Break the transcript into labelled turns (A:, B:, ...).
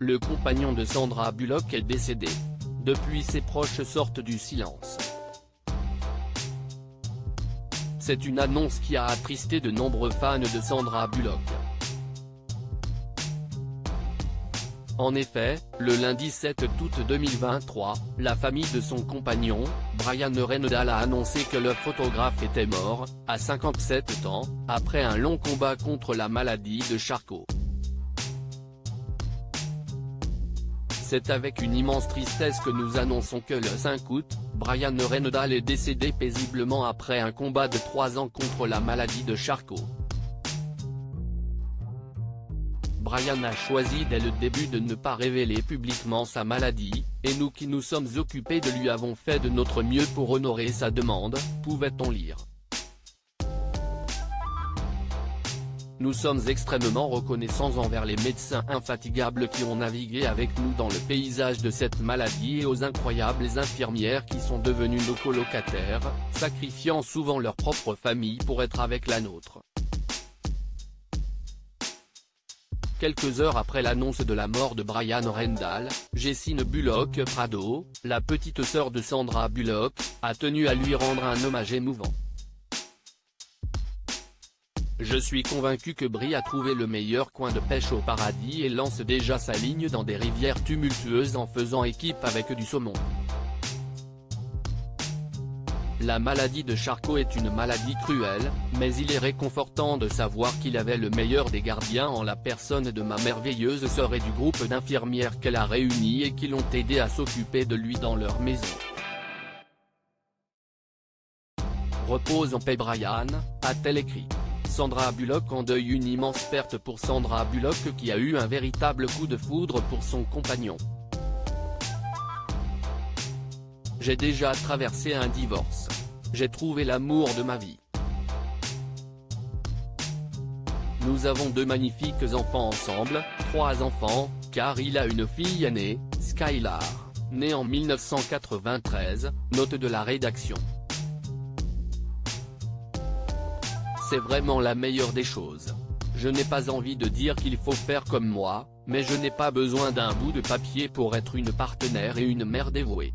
A: Le compagnon de Sandra Bullock est décédé. Depuis, ses proches sortent du silence. C'est une annonce qui a attristé de nombreux fans de Sandra Bullock. En effet, le lundi 7 août 2023, la famille de son compagnon, Bryan Reynolds a annoncé que le photographe était mort, à 57 ans, après un long combat contre la maladie de Charcot. C'est avec une immense tristesse que nous annonçons que le 5 août, Bryan Reynolds est décédé paisiblement après un combat de 3 ans contre la maladie de Charcot. Bryan a choisi dès le début de ne pas révéler publiquement sa maladie, et nous qui nous sommes occupés de lui avons fait de notre mieux pour honorer sa demande, pouvait-on lire. Nous sommes extrêmement reconnaissants envers les médecins infatigables qui ont navigué avec nous dans le paysage de cette maladie et aux incroyables infirmières qui sont devenues nos colocataires, sacrifiant souvent leur propre famille pour être avec la nôtre. Quelques heures après l'annonce de la mort de Bryan Reynolds, Jessine Bullock Prado, la petite sœur de Sandra Bullock, a tenu à lui rendre un hommage émouvant. Je suis convaincu que Bri a trouvé le meilleur coin de pêche au paradis et lance déjà sa ligne dans des rivières tumultueuses en faisant équipe avec du saumon. La maladie de Charcot est une maladie cruelle, mais il est réconfortant de savoir qu'il avait le meilleur des gardiens en la personne de ma merveilleuse sœur et du groupe d'infirmières qu'elle a réunies et qui l'ont aidé à s'occuper de lui dans leur maison. Repose en paix Bryan, a-t-elle écrit. Sandra Bullock en deuil. Une immense perte pour Sandra Bullock qui a eu un véritable coup de foudre pour son compagnon. J'ai déjà traversé un divorce. J'ai trouvé l'amour de ma vie. Nous avons 2 magnifiques enfants ensemble, 3 enfants, car il a une fille aînée, Skylar, née en 1993, note de la rédaction. C'est vraiment la meilleure des choses. Je n'ai pas envie de dire qu'il faut faire comme moi, mais je n'ai pas besoin d'un bout de papier pour être une partenaire et une mère dévouée.